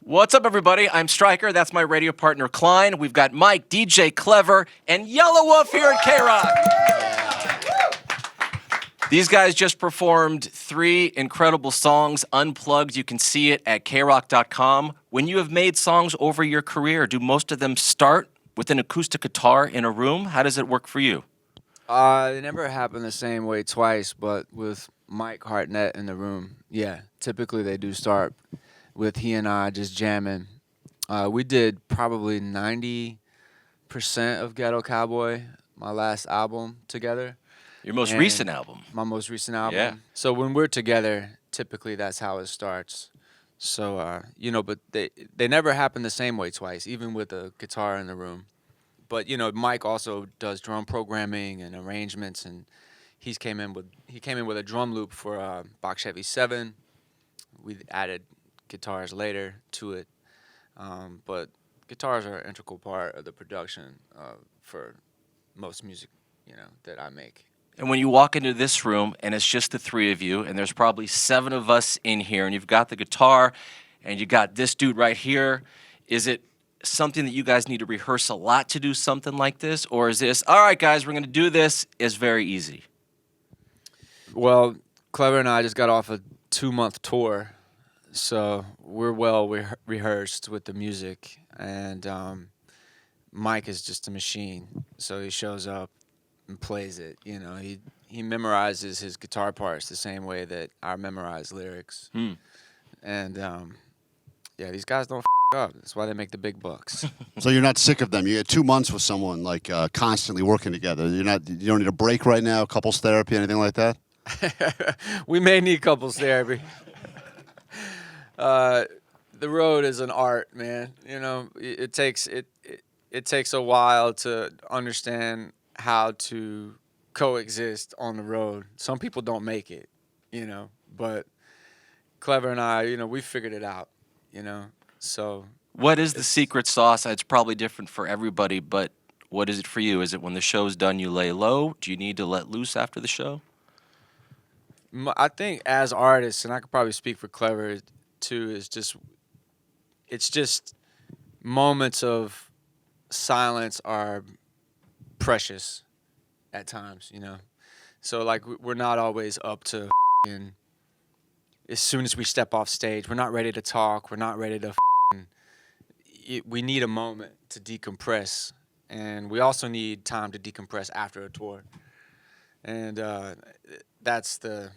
What's up, everybody? I'm Stryker. That's my radio partner, Klein. We've got Mike, DJ Klever, and Yelawolf here at KROQ. These guys just performed 3 incredible songs, unplugged. You can see it at KROQ.com. When you have made songs over your career, do most of them start with an acoustic guitar in a room? How does it work for you? It never happened the same way twice, but with Mike Hartnett in the room, yeah, typically they do start with he and I just jamming. We did probably 90% of Ghetto Cowboy, my last album, together. Your most And recent album. My most recent album. Yeah. So when we're together, typically that's how it starts. So, but they never happen the same way twice, even with a guitar in the room. But, Mike also does drum programming and arrangements, and he came in with a drum loop for Bach Chevy 7. We added guitars later to it, but guitars are an integral part of the production for most music, that I make. And when you walk into this room and it's just the 3 of you, and there's probably 7 of us in here, and you've got the guitar, and you got this dude right here, is it something that you guys need to rehearse a lot to do something like this? Or is this, all right, guys, we're going to do this, is very easy? Well, Klever and I just got off a 2-month tour, so we're well rehearsed with the music, and Mike is just a machine. So he shows up and plays it. He memorizes his guitar parts the same way that I memorize lyrics. And these guys don't up. That's why they make the big bucks. So you're not sick of them. You get 2 months with someone, like constantly working together. You don't need a break right now, couples therapy, anything like that? We may need couples therapy. The road is an art, man. It takes a while to understand how to coexist on the road. Some people don't make it, but Klever and I, we figured it out, So What is the secret sauce? It's probably different for everybody, but what is it for you? Is it when the show's done you lay low? Do you need to let loose after the show? I think as artists, and I could probably speak for Klever too, it's just moments of silence are precious at times, So like we're not always up to as soon as we step off stage, we're not ready to talk, we're not ready to we need a moment to decompress, and we also need time to decompress after a tour. And that's the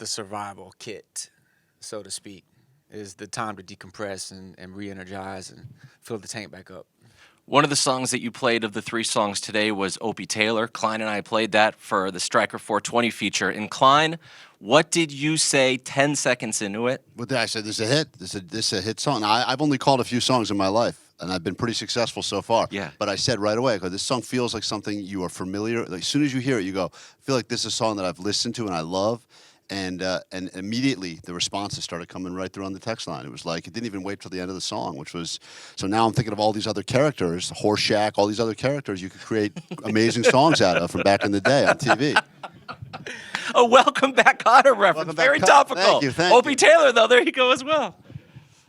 survival kit, so to speak, is the time to decompress and re-energize and fill the tank back up. One of the songs that you played of the 3 songs today was Opie Taylor. Klein and I played that for the Stryker 420 feature. And Klein, what did you say 10 seconds into it? Well, I said, this is a hit. This is a hit song. I've only called a few songs in my life, and I've been pretty successful so far. Yeah. But I said right away, I go, this song feels like something you are familiar. Like, as soon as you hear it, you go, I feel like this is a song that I've listened to and I love. And immediately the responses started coming right through on the text line. It was like, it didn't even wait till the end of the song, which was, so now I'm thinking of all these other characters, Horseshack, all these other characters you could create amazing songs out of from back in the day on TV. A Welcome Back Kotter reference. Very topical. Thank you. Opie Taylor, though, there you go as well.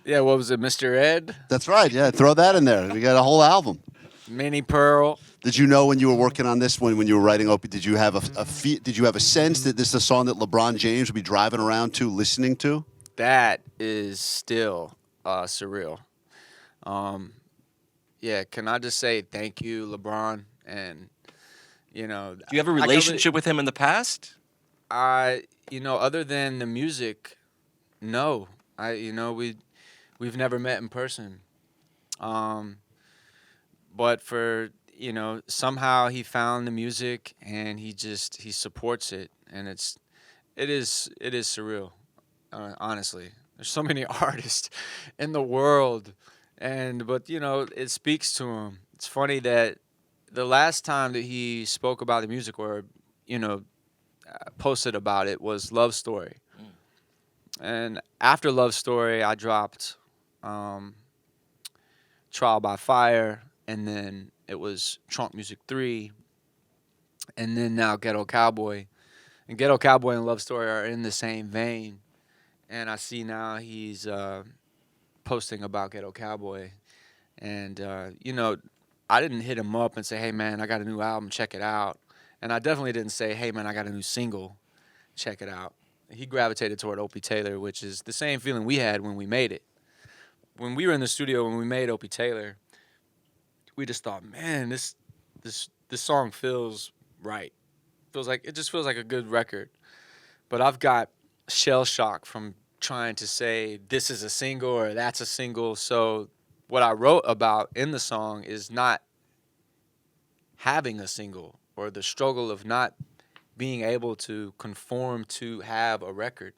Yeah, what was it, Mr. Ed? That's right, yeah, throw that in there. We got a whole album. Minnie Pearl. Did you know when you were working on this, when you were writing Opie, did you have did you have a sense that this is a song that LeBron James would be driving around to, listening to? That is still surreal. Can I just say thank you, LeBron? And Do you have a relationship with him in the past? Other than the music, no. We've never met in person. But for somehow he found the music and he supports it, and it is surreal. Honestly, there's so many artists in the world, but it speaks to him. It's funny that the last time that he spoke about the music or posted about it was Love Story, and after Love Story, I dropped Trial by Fire. And then it was Trunk Music 3, and then now Ghetto Cowboy. And Ghetto Cowboy and Love Story are in the same vein. And I see now he's posting about Ghetto Cowboy, and you know, I didn't hit him up and say, "Hey man, I got a new album, check it out," and I definitely didn't say, "Hey man, I got a new single, check it out." He gravitated toward Opie Taylor, which is the same feeling we had when we made it. When we were in the studio when we made Opie Taylor, we just thought, man, this song feels right. It just feels like a good record. But I've got shell shock from trying to say this is a single or that's a single. So what I wrote about in the song is not having a single or the struggle of not being able to conform to have a record.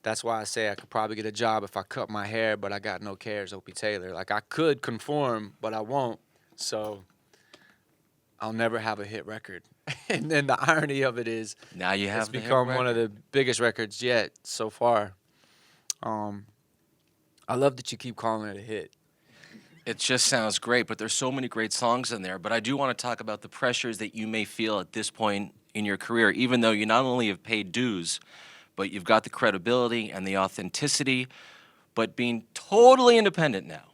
That's why I say I could probably get a job if I cut my hair, but I got no cares, Opie Taylor. Like I could conform, but I won't. So I'll never have a hit record. And then the irony of it is Now you have it's the hit become one of record. the biggest records yet so far. I love that you keep calling it a hit. It just sounds great, but there's so many great songs in there. But I do want to talk about the pressures that you may feel at this point in your career, even though you not only have paid dues, but you've got the credibility and the authenticity, but being totally independent now.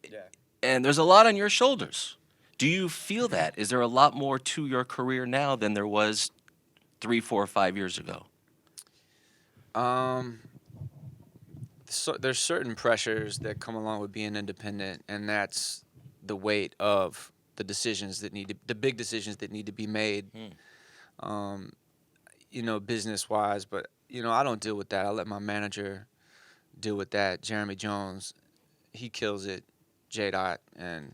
Yeah. And there's a lot on your shoulders. Do you feel that? Is there a lot more to your career now than there was 3, 4, 5 years ago? So there's certain pressures that come along with being independent, and that's the weight of the big decisions that need to be made, you know, business wise. But you know, I don't deal with that. I let my manager deal with that. Jeremy Jones, he kills it. J Dot, and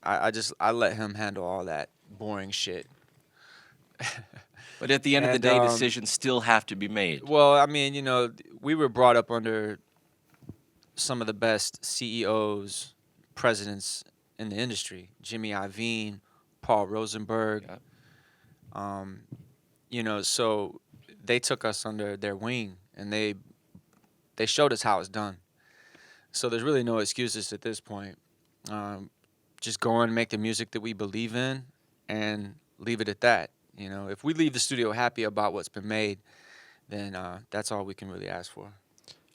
I let him handle all that boring shit. But at the end of the And, day, decisions still have to be made. Well, I mean, you know, we were brought up under some of the best CEOs, presidents in the industry. Jimmy Iovine, Paul Rosenberg. Yeah. You know, so they took us under their wing, and they showed us how it's done. So there's really no excuses at this point. Just go and make the music that we believe in, and leave it at that. You know, if we leave the studio happy about what's been made, then that's all we can really ask for.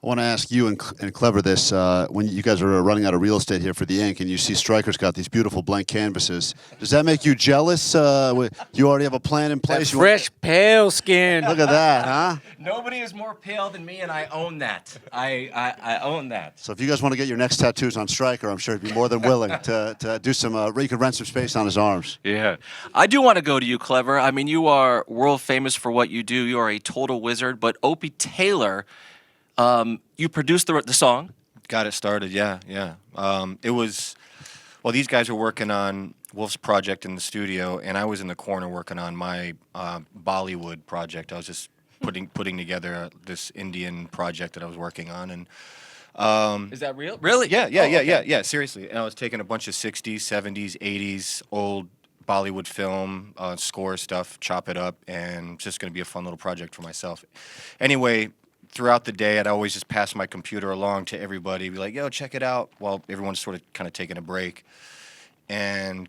I want to ask you and Klever this. When you guys are running out of real estate here for the ink and you see Stryker's got these beautiful blank canvases, does that make you jealous? You already have a plan in place? That fresh, pale skin. Look at that, huh? Nobody is more pale than me, and I own that. I own that. So if you guys want to get your next tattoos on Stryker, I'm sure he'd be more than willing to do some, you could rent some space on his arms. Yeah. I do want to go to you, Klever. I mean, you are world famous for what you do. You are a total wizard. But Opie Taylor, you produced the song. Got it started, yeah. It was, well, these guys were working on Wolf's project in the studio, and I was in the corner working on my Bollywood project. I was just putting together this Indian project that I was working on, and Is that real? Really? yeah, seriously. And I was taking a bunch of 60s, 70s, 80s, old Bollywood film, score stuff, chop it up, and it's just going to be a fun little project for myself. Anyway, throughout the day, I'd always just pass my computer along to everybody, be like, yo, check it out, while everyone's sort of kind of taking a break. And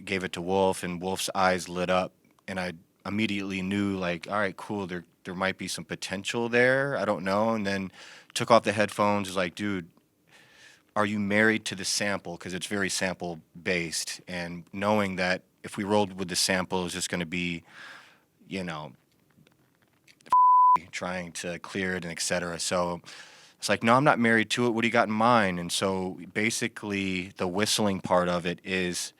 gave it to Wolf, and Wolf's eyes lit up, and I immediately knew, like, all right, cool, there might be some potential there, I don't know. And then took off the headphones, was like, dude, are you married to the sample? Because it's very sample-based, and knowing that if we rolled with the sample, it's just going to be, you know, trying to clear it and et cetera. So it's like, no, I'm not married to it. What do you got in mind? And so basically the whistling part of it is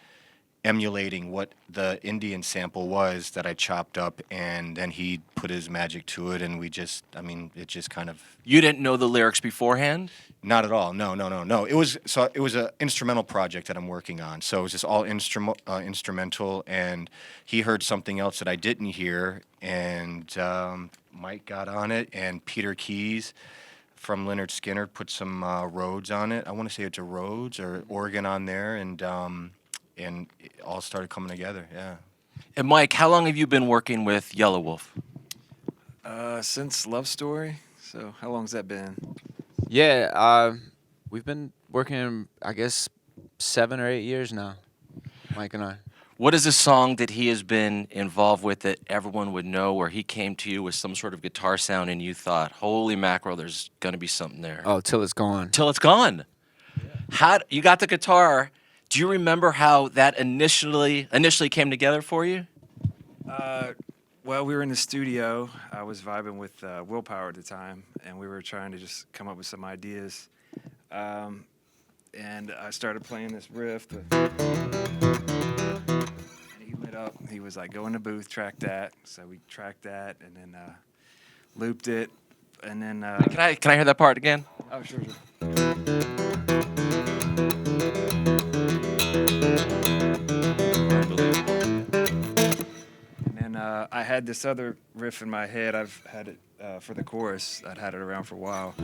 emulating what the Indian sample was that I chopped up, and then he put his magic to it, and we just, I mean, it just kind of... You didn't know the lyrics beforehand? Not at all. No. It was an instrumental project that I'm working on. So it was just all instrumental, and he heard something else that I didn't hear, and Mike got on it, and Peter Keys from Leonard Skinner put some Rhodes on it. I want to say it's a Rhodes or organ on there, and it all started coming together. Yeah. And Mike, how long have you been working with Yelawolf? Since Love Story. So how long's that been? Yeah, we've been working, I guess, 7 or 8 years now, Mike and I. What is a song that he has been involved with that everyone would know, where he came to you with some sort of guitar sound and you thought, holy mackerel, there's going to be something there? Oh, Till It's Gone. Till It's Gone. How you got the guitar? Do you remember how that initially came together for you? Well, we were in the studio. I was vibing with Willpower at the time, and we were trying to just come up with some ideas. And I started playing this riff. And he lit up. He was like, go in the booth, track that. So we tracked that and then looped it. And then. Can I hear that part again? Oh, sure. And then I had this other riff in my head. I've had it for the chorus. I'd had it around for a while.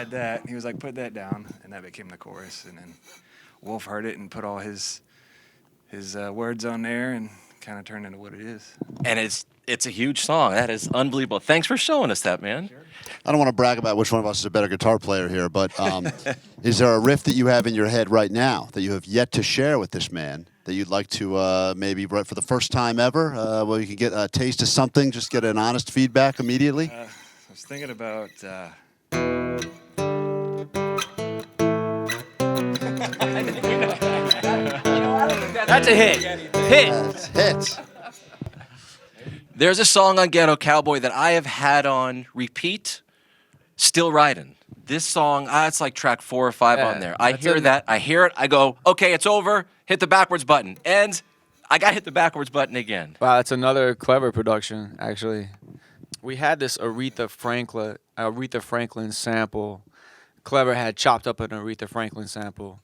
That he was like, put that down, and that became the chorus. And then Wolf heard it and put all his words on there, and kind of turned into what it is. And it's a huge song. That is unbelievable. Thanks for showing us that, man. Sure. I don't want to brag about which one of us is a better guitar player here, but is there a riff that you have in your head right now that you have yet to share with this man that you'd like to maybe write for the first time ever, where you can get a taste of something, just get an honest feedback immediately? I was thinking about. That's a hit. Hits. There's a song on Ghetto Cowboy that I have had on repeat, Still Ridin'. This song, it's like track 4 or 5 on there. I hear that, I hear it, I go, okay, it's over, hit the backwards button. And I got to hit the backwards button again. Wow, that's another Klever production, actually. We had this Aretha Franklin sample. Klever had chopped up an Aretha Franklin sample.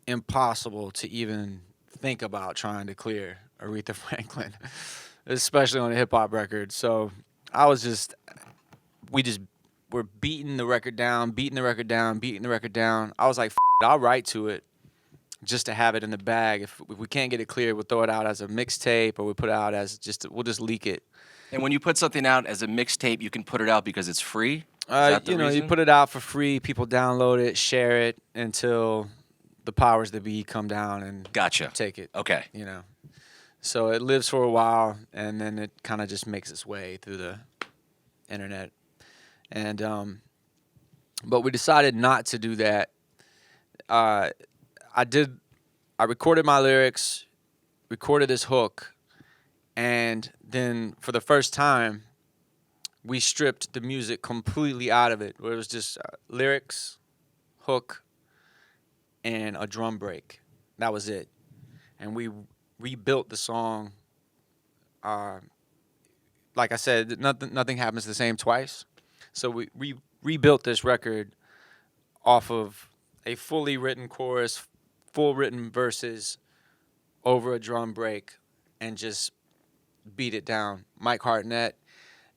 Impossible to even think about trying to clear Aretha Franklin, especially on a hip hop record. So we're beating the record down. I was like, I'll write to it just to have it in the bag. If we can't get it cleared, we'll throw it out as a mixtape, or we put it out as we'll just leak it. And when you put something out as a mixtape, you can put it out because it's free? Is that the You reason? put it out for free. People download it, share it until the powers that be come down and Gotcha. take it. Okay. So it lives for a while, and then it kind of just makes its way through the internet. And but we decided not to do that. I recorded my lyrics, recorded this hook, and then for the first time, we stripped the music completely out of it. Where it was just lyrics, hook, and a drum break. That was it. And we rebuilt the song. Like I said, nothing happens the same twice. So we rebuilt this record off of a fully written chorus, full written verses, over a drum break, and just beat it down. Mike Hartnett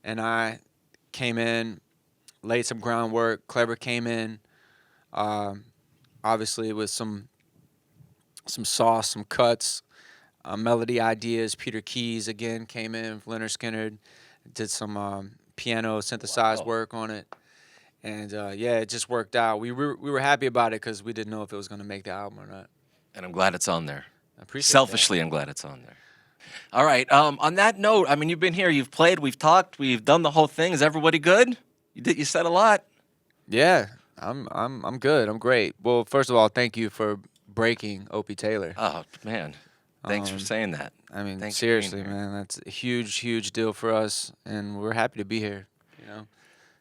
and I came in, laid some groundwork. Klever came in, obviously with some sauce, some cuts, melody ideas. Peter Keys again came in, Leonard Skinner, did some piano synthesized work on it, and it just worked out. We were happy about it because we didn't know if it was going to make the album or not. And I'm glad it's on there. I appreciate Selfishly, I'm glad it's on there. All right. On that note, I mean, you've been here, you've played, we've talked, we've done the whole thing. Is everybody good? You said a lot. Yeah, I'm good. I'm great. Well, first of all, thank you for breaking Opie Taylor. Oh man, thanks for saying that. I mean, Thanks for being seriously, here. man, that's a huge deal for us, and we're happy to be here.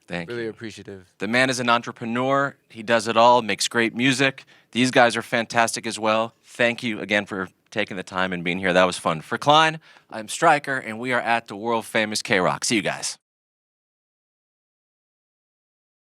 Thank Really you. appreciative. The man is an entrepreneur. He does it all, makes great music. These guys are fantastic as well. Thank you again for taking the time and being here. That was fun. For Klein, I'm Stryker, and we are at the world famous KROQ. See you guys.